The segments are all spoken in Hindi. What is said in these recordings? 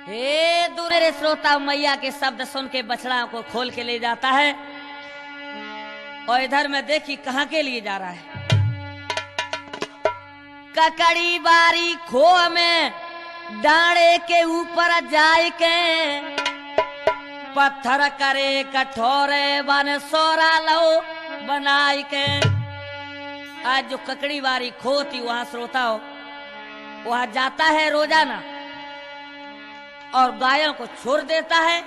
हे दूर श्रोता मैया के शब्द सुन के बछड़ा को खोल के ले जाता है और इधर में देखी कहां के लिए जा रहा है। ककड़ी बारी खो में डांडे के ऊपर जाए के पत्थर करे कठोरे बन सोरा लो बनाई के। आज जो ककड़ी बारी खो थी वहां श्रोता हो वहां जाता है रोजाना और गायों को छोड़ देता है।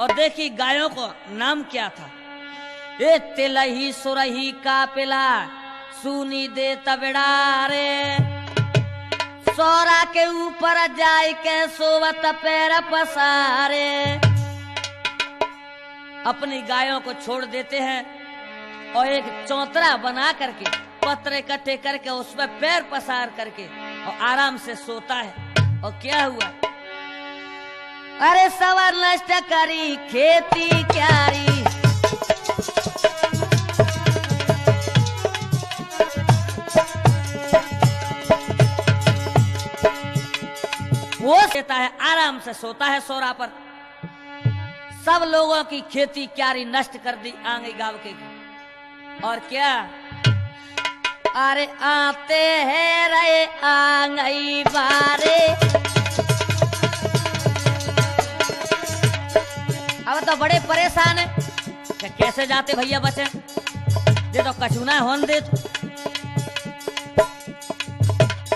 और देखी गायों को नाम क्या था, ये तिलही सुरही का पिला सुनी दे तबड़ारे सोरा के ऊपर जाए के सोवत पैर पसारे। अपनी गायों को छोड़ देते हैं और एक चौतरा बना करके पत्र इकट्ठे करके उस पर पैर पसार करके और आराम से सोता है। और क्या हुआ, अरे सवर नष्ट करी खेती क्यारी वो सोता है, आराम से सोता है सोरा पर। सब लोगों की खेती क्यारी नष्ट कर दी आंगी गांव के। और क्या, अरे आते हैं रे आंगई बारे। अब तो बड़े परेशान है कि कैसे जाते भैया बचे, दे तो कछुना होन दे।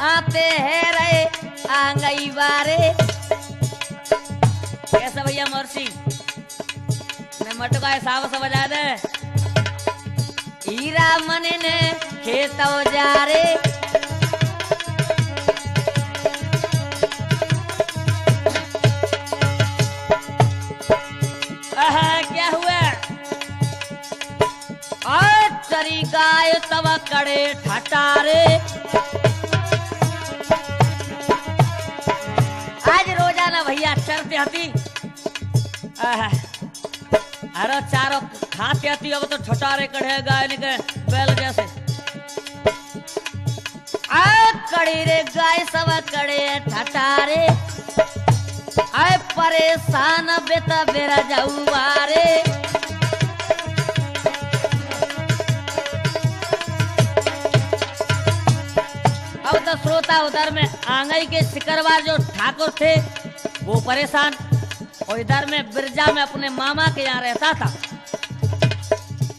आते हैं रे आंगई बारे। कैसे भैया मोरसी ने मटका हिसाब से बजा दे। हीरा मन ने खेत जा रे क्या हुआ, आज चरी गाय तब कड़े ठटारे। आज रोजाना भैया चरते हती अरे चारों खाते हती, अब तो ठटारे कड़े गाय निकले बैल जैसे। कड़ी रे गाय सब कड़े ठटारे आए परेशान बेटा बेरा जाऊवारे। अब तो श्रोता उधर में आंगई के सिकरवार जो ठाकुर थे वो परेशान, और इधर में बिरजा में अपने मामा के यहाँ रहता था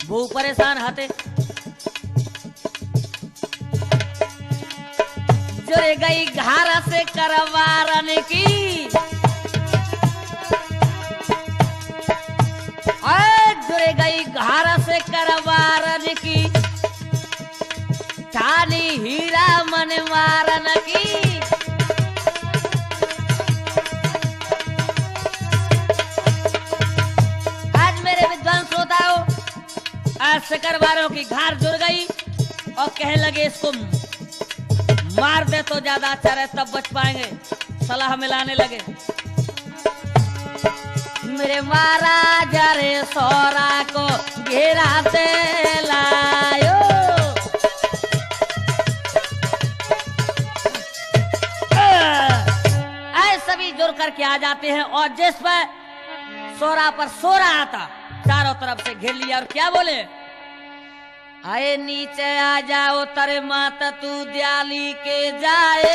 वो परेशान हते। जुड़ गई घारा से करवारन की, जुड़ गई घारा से करवारन की, ठानी हीरा मन मारन की। आज मेरे विद्वान श्रोताओं, आज सिकरवारों की घार जुड़ गई और कहने लगे इसको मार दे तो ज्यादा अच्छा रहे, तब बच पाएंगे। सलाह मिलाने लगे। मेरे महाराज रे सोरा को घेरा दे लायो, ऐसे सभी जुड़ करके आ जाते हैं और जिस पर सोरा पर सोरा आता चारों तरफ से घेर लिया। और क्या बोले, आए नीचे आ जाओ तरे माता तू दयाली के जाए।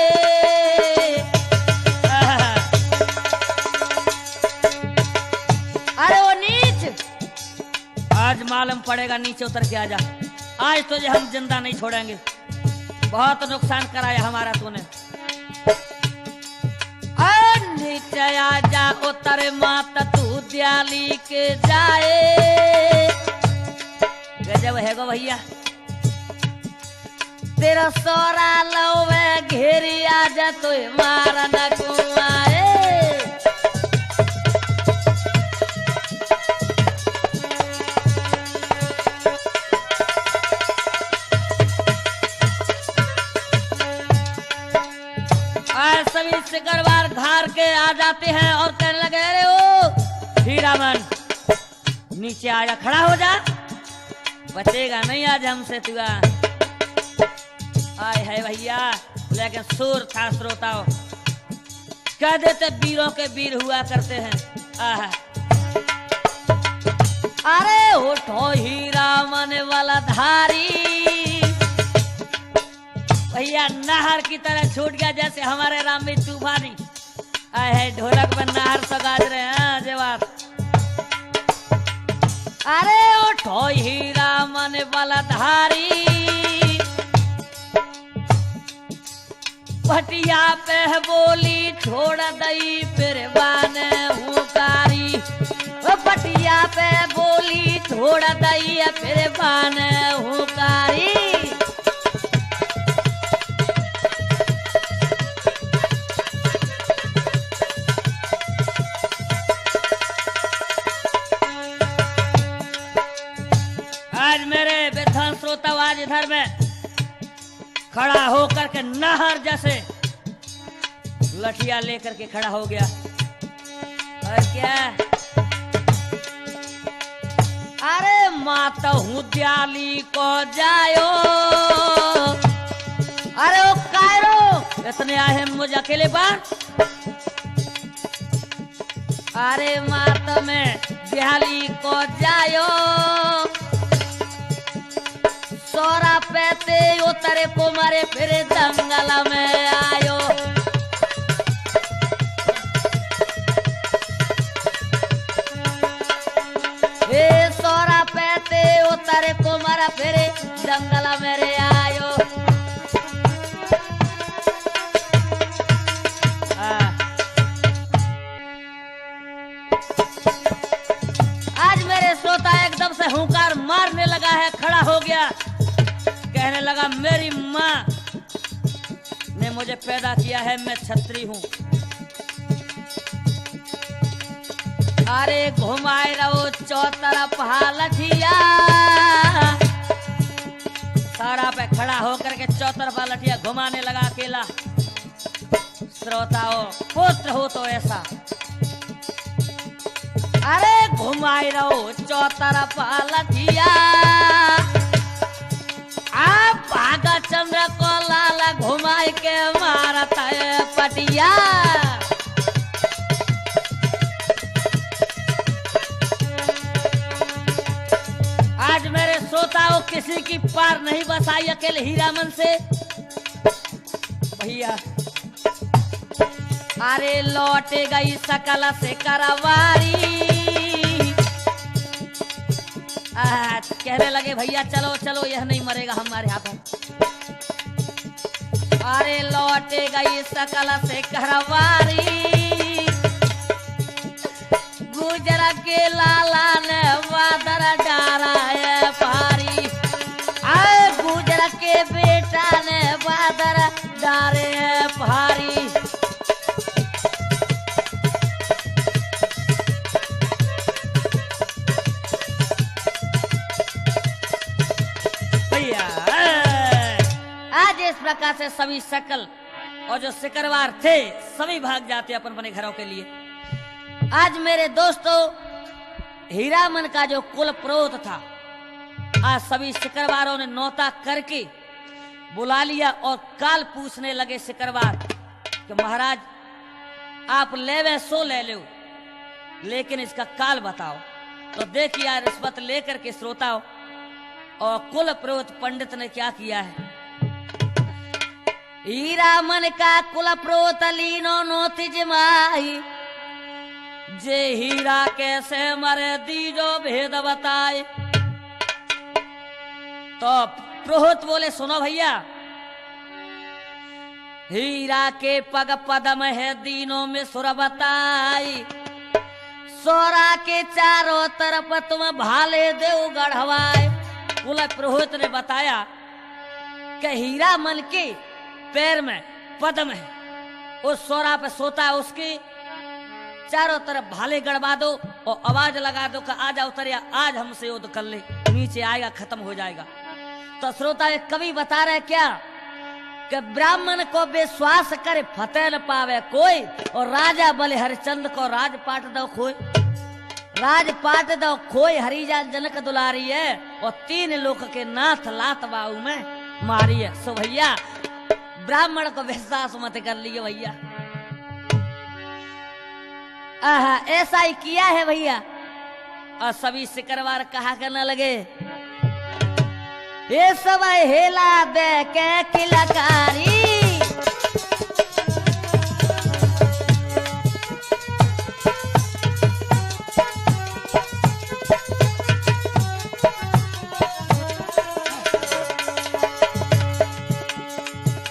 अरे वो नीच, आज मालूम पड़ेगा, नीचे उतर के आ जा। आज तुझे हम जिंदा नहीं छोड़ेंगे, बहुत नुकसान कराया हमारा तूने। नीचे आ जाओ तरे माता तू दयाली के जाए। गजब है गो भैया, तेरा सोरा लवे घेरी आ जा तो मारा न कुआए। आज सभी सिकरवार घार के आ जाते हैं और कहने लगे, अरे ओ हीरामन नीचे आ जा, खड़ा हो जा, बचेगा नहीं आज हमसे तू। आय है भैया, लेकिन सूर था श्रोताओ। कह देते वीरों के वीर हुआ करते हैं। आहा। अरे उठो हीरा मन वाला धारी, भैया नहर की तरह छूट गया जैसे हमारे राम तूफानी। आए है ढोलक पर नहर सगाज रहे हैं जवाब। अरे उठो हीरा मन वाला धारी, पटिया पे बोली छोड़ दई फिर बाने हुकारी। पटिया पे बोली छोड़ दई फिर बाने हुकारी। आज मेरे विद्वान श्रोता आज इधर में खड़ा होकर के नहर जैसे लठिया लेकर के खड़ा हो गया। और क्या? अरे माता हूँ दयाली को जायो। अरे ओ कायरो इतने आए हैं मुझे अकेले पर। अरे माता में दयाली को जायो, सोरा पैते उतरे को मारे फिर जंगल में आयो। हे सोरा पैते उतरे को मारा फिर जंगल में रे आयो। आज मेरे श्रोता एकदम से हुंकार मारने लगा है, खड़ा हो गया, कहने लगा मेरी माँ ने मुझे पैदा किया है, मैं छत्री हूँ। अरे घुमाए रहो चौतरफ लठिया, सारा पे खड़ा होकर के चौतरफा लठिया घुमाने लगा अकेला। श्रोताओ पुत्र हो तो ऐसा। अरे घुमाए रहो चौतरफा लठिया, आप भागा चंद्र को लाला घुमाई के मारता है पटिया। आज मेरे श्रोताओं किसी की पार नहीं बसाई अकेले हीरामन से भैया। अरे लौटे गई सकल से करवारी, कहने लगे भैया चलो चलो यह नहीं मरेगा हमारे हाथों। अरे लौटे गई सकल से करवारी, गुजर के लाला ने वादर डारा है पारी। आए गुजर के बेटा ने वादर डारे है पारी। आज इस प्रकार से सभी सकल और जो सिकरवार थे सभी भाग जाते अपन अपने घरों के लिए। आज मेरे दोस्तों हीरामन का जो कुल प्रोत था, आज सभी सिकरवारों ने नौता करके बुला लिया और काल पूछने लगे सिकरवार कि महाराज आप लेवे सो ले लो, लेकिन इसका काल बताओ। तो देखिए रिश्वत लेकर के श्रोताओं और कुल प्रोत पंडित ने क्या किया है। हीरामन का कुल प्रोत लीनो नोति जमाई, जे हीरा कैसे मरे दीजो भेद बताए। तो प्रोहित बोले सुनो भैया, हीरा के पग पदम है दीनों में सुर बताई, सोरा के चारों तरफ तुम भाले देव गढ़वाए। कुल पुरोहित ने बताया कि हीरामन के पैर में पद्म है, उस सोरा पे सोता है, उसके चारों तरफ भाले गड़वा दो और आवाज लगा दो कि आजा उतरिया, आज हमसे युद्ध कर ले, नीचे आएगा खत्म हो जाएगा। तो श्रोता एक कवि बता रहे क्या कि ब्राह्मण को विश्वास करे फतेह न पावे कोई, और राजा बले हरिचंद को राजपाट दो खोई। राजपाट दो खोई हरिजा जनक दुलारी है, और 3 लोक के नाथ लात बाऊ में मारी है। सो भैया ब्राह्मण को विश्वास मत कर लिए भैया। आहा, ऐसा ही किया है भैया। और सभी सिकरवार कहा करने लगे, ये सब हेला दे के किलकारी,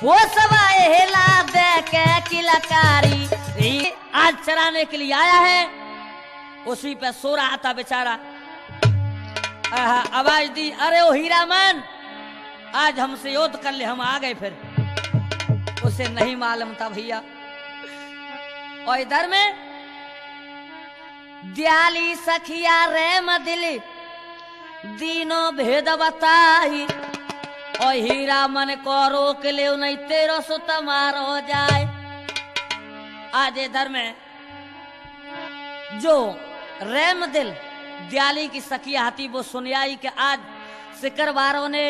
वो सब हेला दे के किलकारी। आज चराने के लिए आया है, उसी पे सो रहा था बेचारा। आवाज दी, अरे ओ हीरामन, आज हमसे युद्ध कर ले, हम आ गए। फिर उसे नहीं मालूम था भैया। और इधर में दयाली सखिया रेम दिली दीनों भेद बताई, और हीरा मन को रोक ले, नहीं तेरो सो तमार हो जाए। आज इधर में जो रेम दिल दयाली की सखिया हाथी, वो सुनियाई कि आज सिकरवारों ने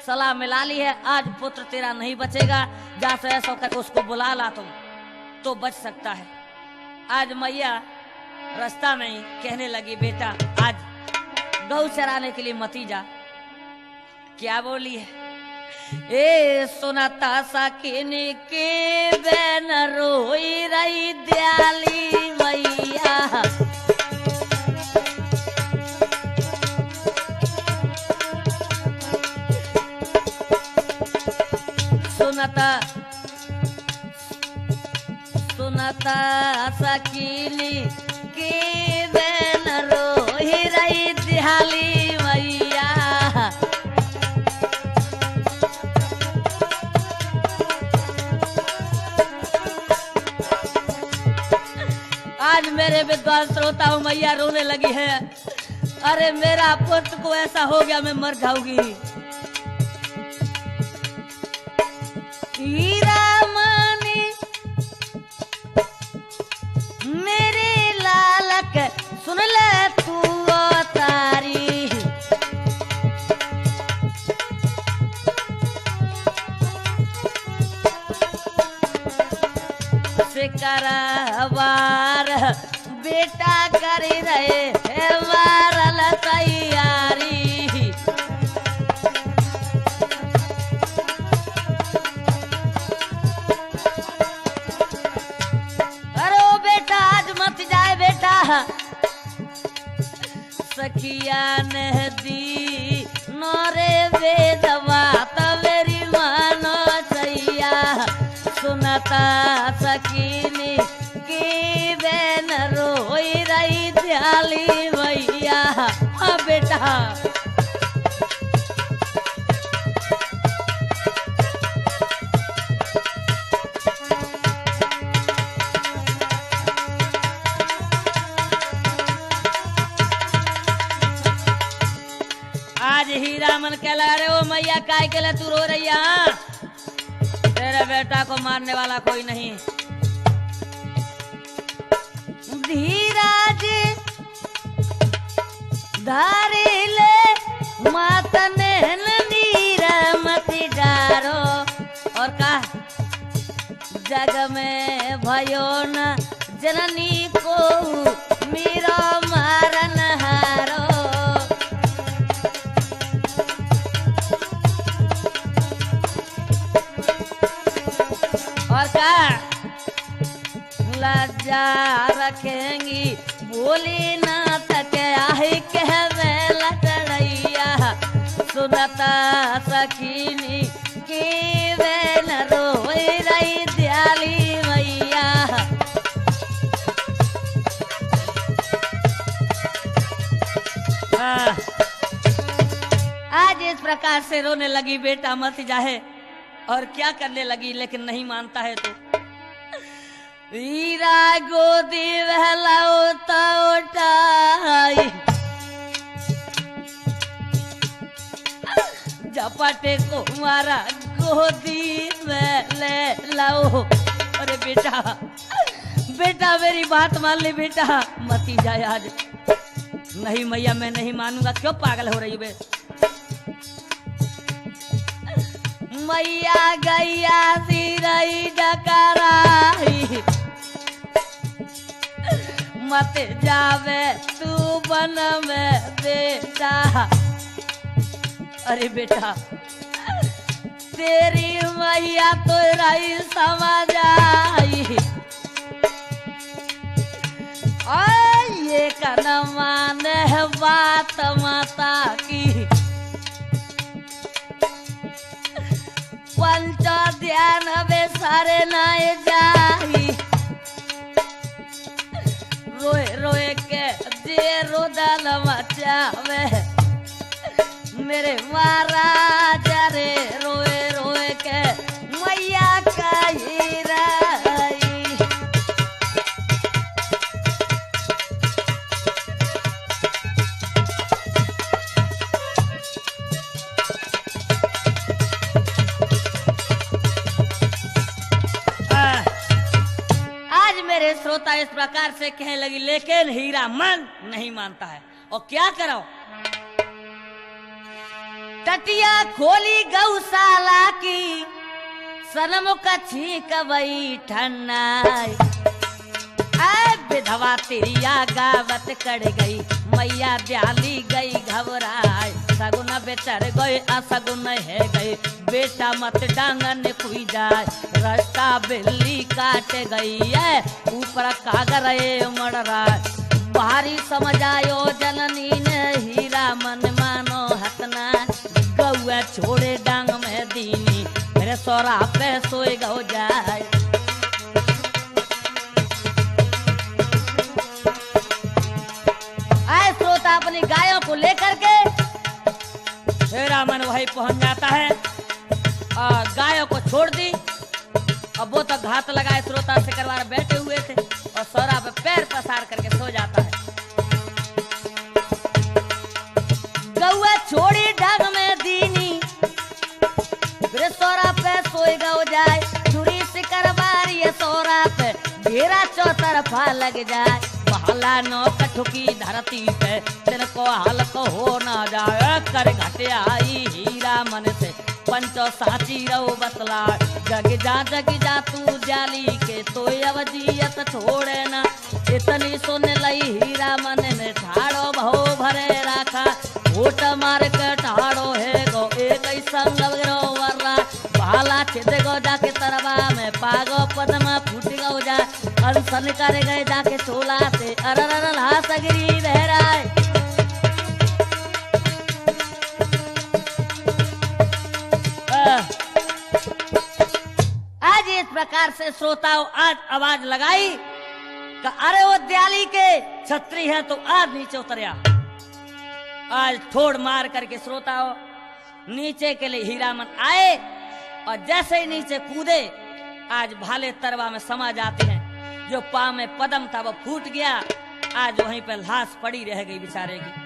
सलाह मिला ली है, आज पुत्र तेरा नहीं बचेगा, जा से ऐसा करके उसको बुला ला तुम, तो बच सकता है। आज मैया रास्ता में ही कहने लगी, बेटा आज गौ चराने के लिए मती जा। क्या बोली है, ए सुनता सकिनी के बैन रोई रही दयाली मैया, सुनता सकिनी के बैन रोई रही दयाली मैया। आज मेरे विद्वान श्रोता हूँ, मैया रोने लगी है, अरे मेरा पुत्र को ऐसा हो गया, मैं मर जाऊंगी। हीरामनी मेरे लालक सुन ले तू तारी, सिकरवार बेटा कर रहे है मारल तैयारी। अरे ओ बेटा आज मत जाए बेटा, सखिया ने दी नौरे वेदवा तवेरी मानो सैया। सुनता सकीनी की बैन रोई रही दयाली मैया। हाँ बेटा, आज हीरामन कहला, अरे ओ मैया काय के लिए तू रो रही है, तेरे बेटा को मारने वाला कोई नहीं। धीराज धारी ले मातने नीरा मत डारो, और का जग में भयो न जननी को मीरा मारन हारो। और का लज्जा रखेंगी बोली ना तक आही कहवे लटड़ैया। सुनता सखीनी की बैन रोई रही दयाली मैया। आज इस प्रकार से रोने लगी, बेटा मत जाए, और क्या करने लगी, लेकिन नहीं मानता है तो वीरा गोदी बहलाता उठाई, झपटे को मारा गोदी में ले लाओ। अरे बेटा बेटा मेरी बात मान ले बेटा, मती जाए आज। नहीं मैया मैं नहीं मानूंगा, क्यों पागल हो रही बे। मैया गैया सिरई डकराई, मत जावे तू बन में बेटा। अरे बेटा तेरी मैया तो रही समझ आई, ये कन माने बात माता की। पंच ध्यान बेसारे नाए जाई, रोए रोए के जे रोदन मचावे मेरे महाराज रे, रोए रोए के मैया कही रही। आज मेरे श्रोता इस प्रकार से कहने लगी, लेकिन हीरा मन नहीं मानता है और क्या करो। टटिया खोली गौशाला की, सनमुख छींक वही ठन्नाई। विधवा तिरिया गावत कड़ गई, मैया ब्याली गई घबराई। सगुन बेचर गए असगुन है गए, बेटा मत डांगन खुई जाए। रास्ता बिल्ली काट गई है, ऊपर कागर मड़ रहा। भारी समझ आयो जननी ने हीरा मन मानो हतना। गौआ छोड़े डांग में दीनी, मेरे सोरा पे सोए गौ जाए। आए श्रोता अपनी गायों को लेकर के हीरा मन वही पहुंच जाता है और गायों को छोड़ दी। अब वो तो घात लगाए श्रोता सिकरवार बैठे हुए थे और सोरा पे पैर पसार करके सो जाता है। गौआ छोड़ी डांग में दीनी, सोरा पे सोए गौ जाए। चुरी सिकरवार ये सोरा पे घेरा चौतरफा लग जाए। बहला नो कठुकी धरती पे तिनको हल्क हो ना जाए। कर घटे आई हीरा मन से पंचो साची रहो बतला। जग जा तू जाली के तो अवजियत छोड़े ना। इतनी सुन लई हीरा मन ने ठाड़ो भो भरे राखा। ओट मार के ठाड़ो है गो एक संग वर्रा। भाला छिद गो जाके तरवा में पागो पदमा फूट गो जा। अनसन करे गए जाके चोला से अररर हासगिरी बहराए। आज इस प्रकार से श्रोताओं आज आवाज लगाई कि अरे वो दयाली के छत्री है तो आज नीचे उतरिया। आज ठोड़ मार करके श्रोताओं नीचे के लिए हीरामन आए और जैसे ही नीचे कूदे आज भाले तरवा में समा जाते हैं। जो पांव में पदम था वो फूट गया। आज वहीं पे लाश पड़ी रह गई बेचारे की।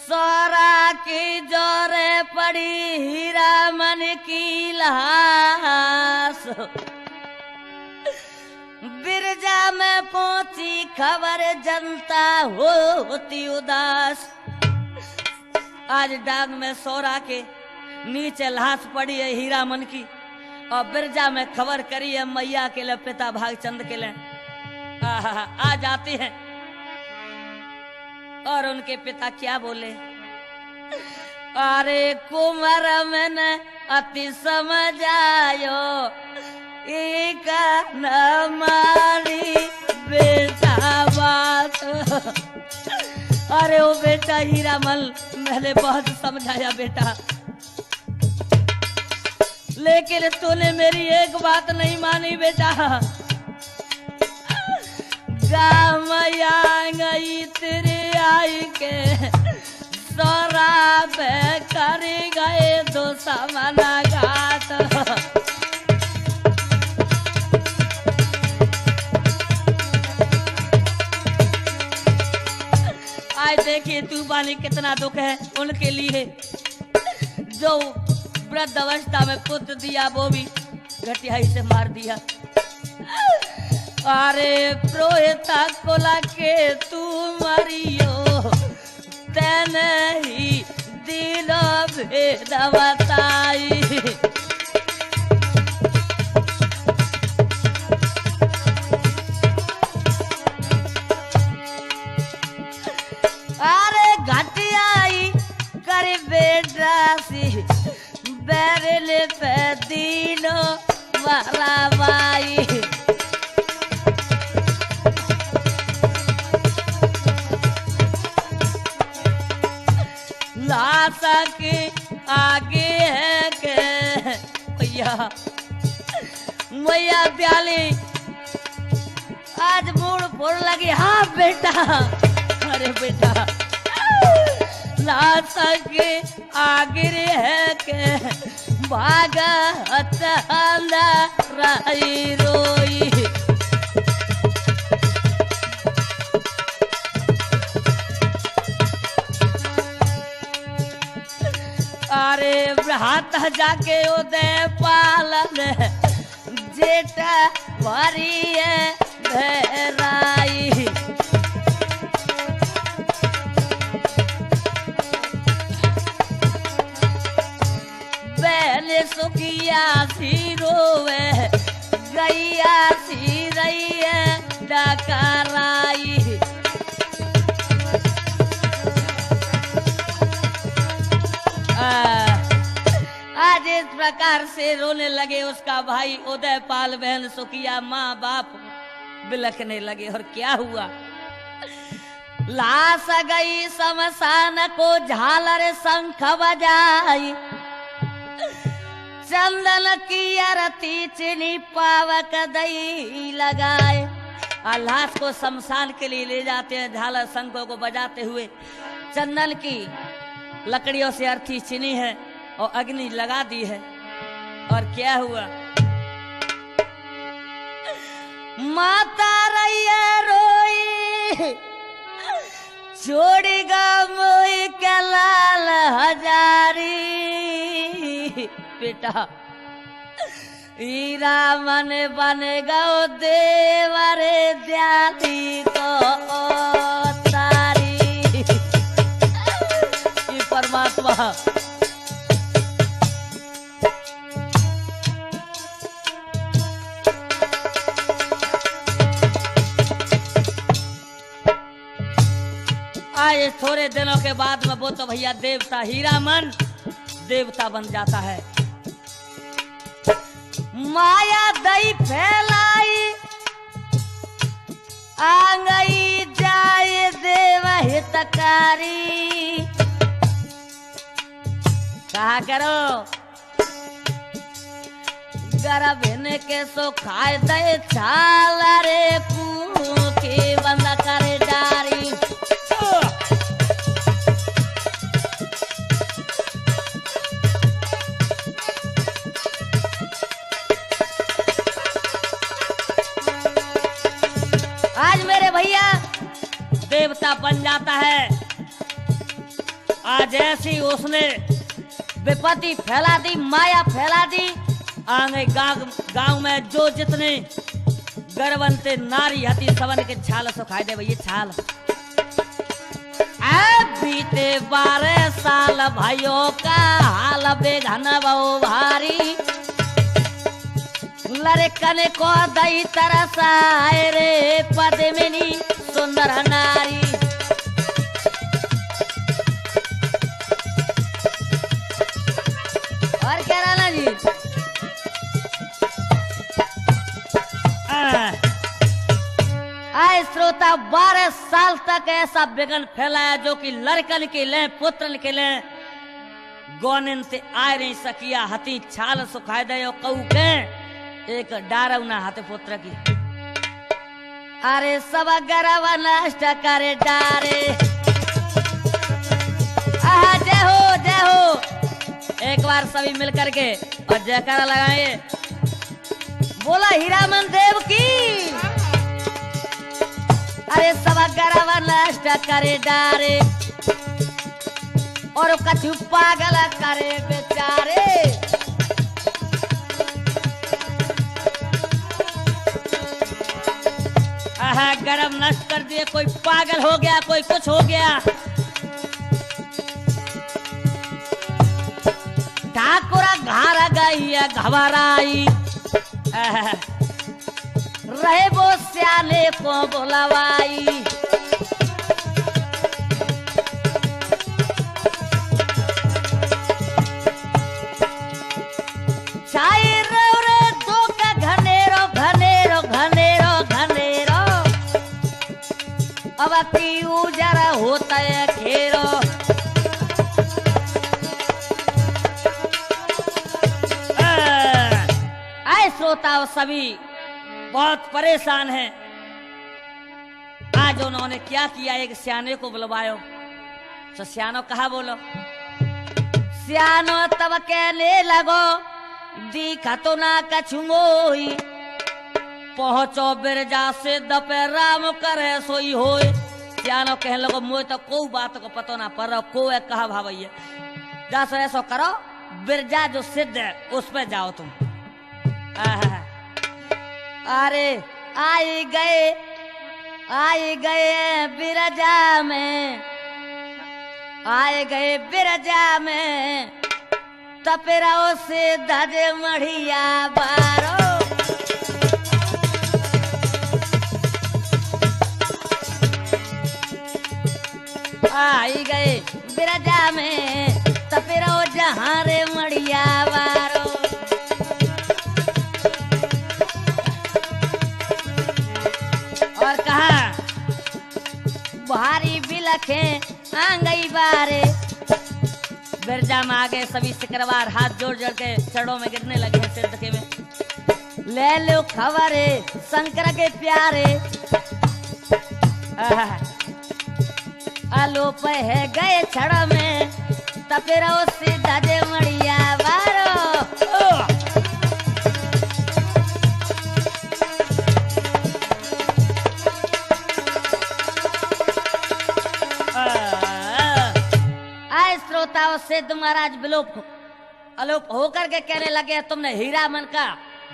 सोरा की जोरे पड़ी हीरामन की लाश। बिरजा में पहुंची खबर जनता होती उदास। आज डांग में सोरा के नीचे लाश पड़ी है हीरामन की और बिरजा में खबर करी है मैया के लिए पिता भागचंद के लिए। आ जाते हैं और उनके पिता क्या बोले। अरे कुमार मैंने अति समझ आयो एक न मारी बेटा बात। अरे ओ बेटा हीरामल मैंने बहुत समझाया बेटा, लेकिन तूने मेरी एक बात नहीं मानी बेटा। गामया गई तेरे आई के सोरा पे कर गए दो समाना घात। आज देखिए तूफानी कितना दुख है उनके लिए। जो वृद्ध अवस्था में पुत्र दिया वो भी घटियाई से मार दिया। अरे प्रोहिता कोला के तू मरियो तेने ही दिल भेद बताई। ब्याली आज मूड फोड़ लगी। हाँ बेटा, अरे बेटा ना सके आगिर है के भागत रही रोई। अरे हाथ जाके उदय पालन जेठा भरी है भैराई। पहले सुखिया सी रोवे गैया सी रही है डकराई। आज इस प्रकार से रोने लगे उसका भाई उदयपाल, बहन सुखिया, माँ बाप बिलखने लगे। और क्या हुआ? लाश गई शमशान को झालर शंख बजाई, चंदन की आरती चीनी पावक दही लगाए। लाश को शमशान के लिए ले जाते हैं, झालर शंखों को बजाते हुए। चंदन की लकड़ियों से अर्थी चीनी है और अग्नि लगा दी है। और क्या हुआ? माता रैया रोई छोड़ी मोई के लाल हजारी। बेटा हीरा मन बन गो देवरे द्याली को तारी। परमात्मा आए थोड़े दिनों के बाद में वो तो भैया देवता हीरामन देवता बन जाता है। माया दई फैलाई आ गई जाए देव हितकारी। कहा करो गर्भ के सो खाए दे छाल रे के बंद करे डारी। आज मेरे भैया देवता बन जाता है। आज ऐसी उसने विपत्ति फैला दी, माया फैला दी। आगे गांव में जो जितने गर्भवती नारी हती सबन के छाल सुखाई दे भैया छाल। बीते 12 साल भाइयों का हाल बेघन बहु भारी। लड़कन को दई तरसाए रे पद्मिनी सुंदर नारी। और क्या राना जी? आए श्रोता 12 साल तक ऐसा विघन फैलाया जो कि लड़कन के लिए पुत्रन के लिए गौनिन से आए नहीं सकिया। हती छाल सुखाए दे कहू के एक डारवना हाथे पुत्र की। अरे सब गर्व नष्ट करे डारे। जय हो जय हो। एक बार सभी मिल करके और जयकारा लगाए। बोला हीरामन देव की। अरे सब गर्व नष्ट करे डारे और कछु पागल करे बेचारे। गर्भ नष्ट कर दिए, कोई पागल हो गया, कोई कुछ हो गया। ठाकुरा घर गई घबराई। रहे वो सियाने को बुलवाई। छाई रे दो का घनेरो घनेरो घनेरो घनेरो। अब ती उजरा होता है घेरो। आए श्रोता सभी बहुत परेशान हैं। आज उन्होंने क्या किया, एक सियाने को बुलवायो। तो सियानो कहा बोलो, सियानो तब कहने लगो दिखा तो ना कछुओई, पहुंचो बिरजा से दपे राम करे सोई होए। सियानो कहने लगो मुझे तो कोई बात को पतो ना पर को है कहा भावैया, जा सो ऐसा करो बिरजा जो सिद्ध है उस पे जाओ तुम। अरे आए गए बिरजा में, आए गए बिरजा में, तपेराओ से धजे मढ़िया बारो। आई गए बिरजा में, तपेराओ जहाँ रे मढ़िया बारो। और कहा भारी बिलखे आंगई बारे। बिरजा में आ गए सभी सिकरवार, हाथ जोड़ जोड़ के चरणों में गिरने लगे हैं सिद्ध के में। ले लो खबरे शंकर के प्यारे, आलोप है गए छड़ में, तपेरा से दादे मड़िया बारो। श्रोताओं सिद्ध महाराज अलोप होकर के कहने लगे तुमने हीरा मन का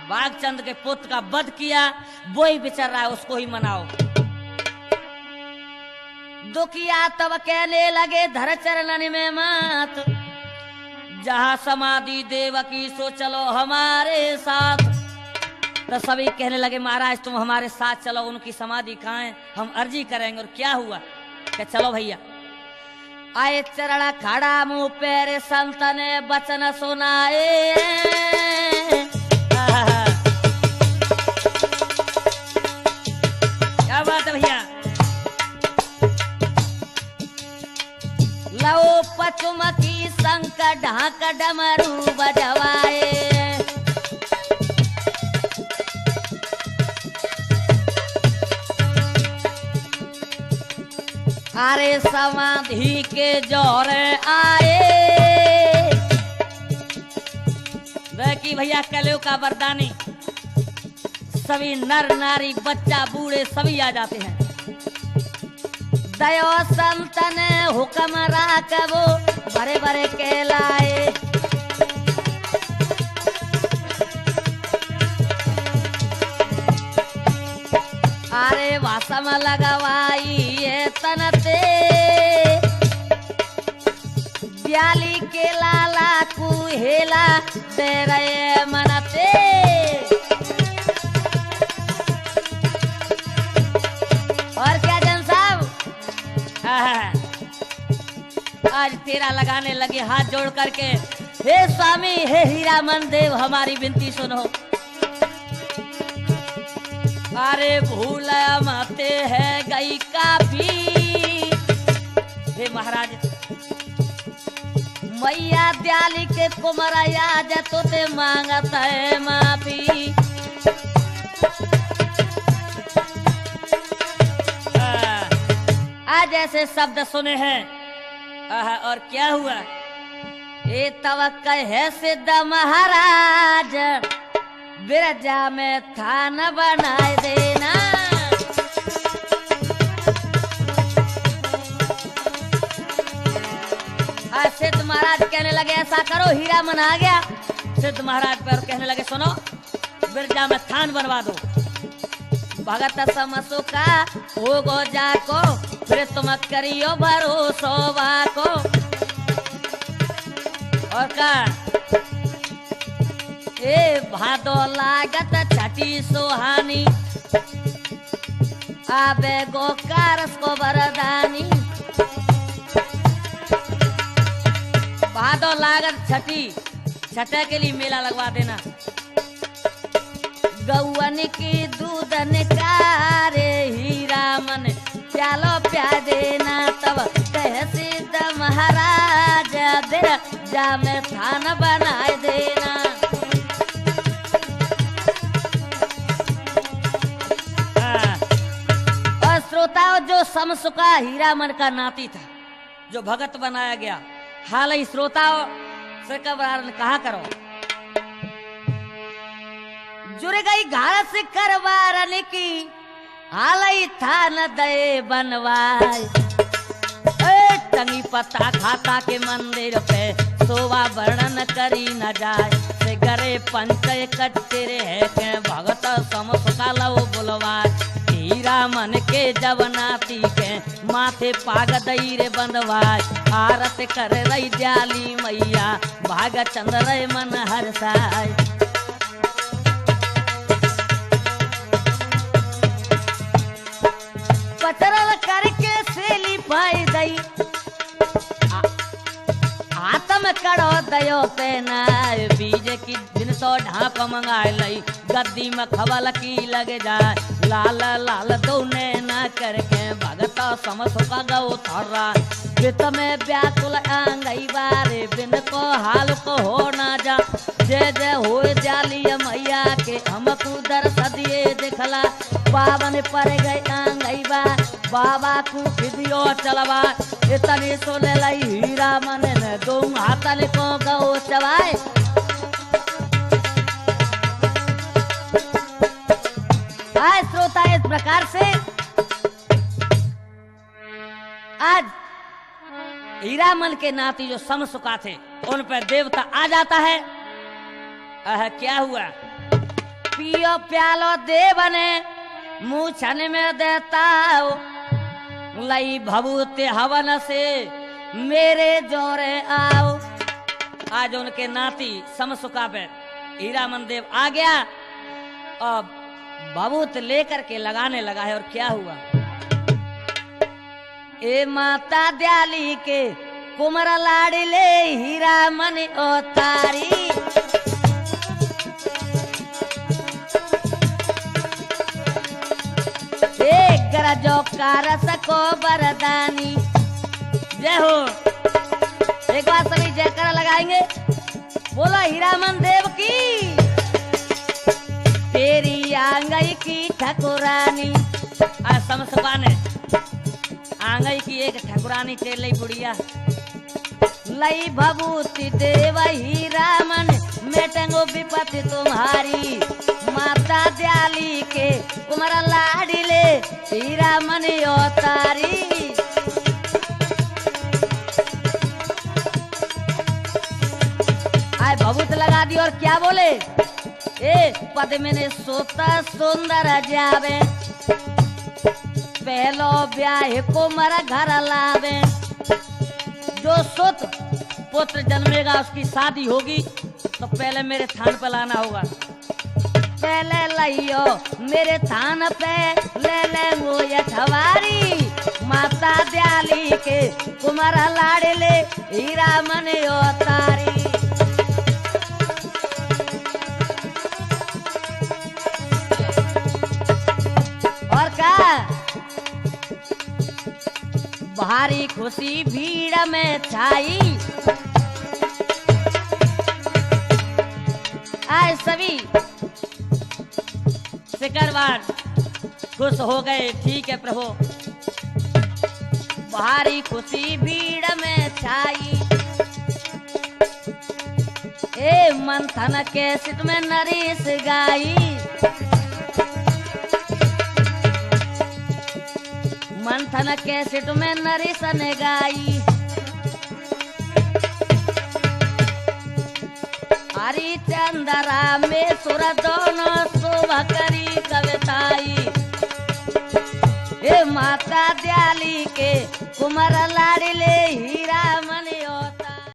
बागचंद के पुत्र का वध किया, वो ही बिचर रहा है उसको ही मनाओ। दुखिया तब कहने लगे धर चरणन में मात, जहां समाधि देवकी सो चलो हमारे साथ। तो सभी कहने लगे महाराज तुम हमारे साथ चलो, उनकी समाधि कहाँ है, हम अर्जी करेंगे। और क्या हुआ कि चलो भैया। आए चरण खड़ा मुंह पैर संत ने बचन सुनाए, क्या बात है भैया। लो पचुमकी शंख ढाक डमरू बजवाए, अरे समाधि के जोरे आए। देखी भैया कलयुग का वरदानी, सभी नर नारी बच्चा बूढ़े सभी आ जाते हैं। दयो संत ने हुक्म राखबो बड़े बड़े कहलाए, अरे वासम लगवाई ये तनते, ब्याली के लाला कुहेला दे रहे मनते। और क्या जन साहब, आज तेरा लगाने लगे हाथ जोड़ करके, हे स्वामी हे हीरा मन देव हमारी विनती सुनो। अरे भूल माते है गई काफी, हे महाराज मैया दयाली के कुमरया जतो ते मांगत है माफी। आज ऐसे शब्द सुने हैं। और क्या हुआ, ये तवक्का है सिद्ध महाराज, बिरजा में थाना बनाए देना। सिद्ध महाराज कहने लगे ऐसा करो, हीरा मन आ गया सिद्ध महाराज पर, कहने लगे सुनो बिरजा में थान बनवा दो। भगत समसु का हो गो जाको, फिर तुम करियो भरोसो बाको। और का ए भादो लागत छठी सोहानी, आबे गो कारस को वरदानी। भादो लागत छठी, छठे के लिए मेला लगवा देना। गौवन की दूध निकारे हीरा मन प्यालो प्या देना। तब कह सिद्ध महाराज बिरजा में थान बनाए देना। जो समसुका हीरामन का नाती था, जो भगत बनाया गया, हाल ही श्रोताओं से कब्रार कहा करो। जुड़ गई घास करवारन की, हाल ही था न दे बनवाए। टंगी पत्ता खाता के मंदिर पे, शोभा वर्णन करी न जाए। से गरे पंचय कच्चे रह के, भगत समसुका लो बुलवाए। हीरामन के जब नाती के, माथे पाग दई रे बंधवाए। आरत कर रही दयाली मैया, भाग चंद्र मन हर्षाय। पचरल करके सेली पाई दई, आत्म करो दयो पे नाय। बीज की दिन तो ढाप मंगाए लई, गद्दी में खबल की लग जाए। लाल लाल दोने न करके, भगत समसुका गौ थर्रा। वित में व्याकुल आंगई बारे, बिन को हाल को हो ना जा। जय जय हो जाली मैया के, हमको दर्श दिए दिखला। पावन पर गई आंगई बा, बाबा को फिदियो चलवा। इतनी सोने लाई हीरामन ने, दो हाथन को गौ चवाए। आज श्रोता इस प्रकार से आज हीरामन के नाती जो समसुका थे, उन पर देवता आ जाता है। क्या हुआ? पियो प्यालो देवने, मुँह छन में देता हो। लई भभूति हवन से, मेरे जोरे आओ। आज उनके नाती समसुका पे हीरामन देव आ गया और भभूत लेकर के लगाने लगा है। और क्या हुआ? ए माता दयाली के, कुमर लाड़ी ले हीरामन उतारी। गरजो कारस को बरदानी। जय हो। एक बार सभी जयकारा लगाएंगे, बोलो हीरामन देव की। तेरी आंगई की ठकुरानी। समसुका ने आंगई की एक ठकुरानी तेल लई बुढ़िया। लई भभूति देव हीरामन, मेटेंगो विपत्ति तुम्हारी। माता दयाली के, कुमार लाड़ी ले हीरामन उतारी। आए भभूत लगा दी और क्या बोले? ए पद्म ने सोता सुंदर जावे, पहलो ब्याह कुमार घर लावे। जो सुत पुत्र जन्मेगा, उसकी शादी होगी, तो पहले मेरे थान पर लाना होगा। पहले लाइयो मेरे थान पे, ले लेंगो ये ठवारी। माता दयाली के, कुमार लाड़े ले हीरामन उतारी। और क्या? भारी खुशी भीड़ में छाई। आए सभी सिकरवार खुश हो गए। ठीक है प्रभु। भारी खुशी भीड़ में छाई। ए मंथन के सिट में नरेश गाई। मंथन के सिट में नरेश ने गाई। हरिचंद्रा में सुर दोनों शोभा करी कविताई। हे माता दयाली के, कुमार लाड़ी ले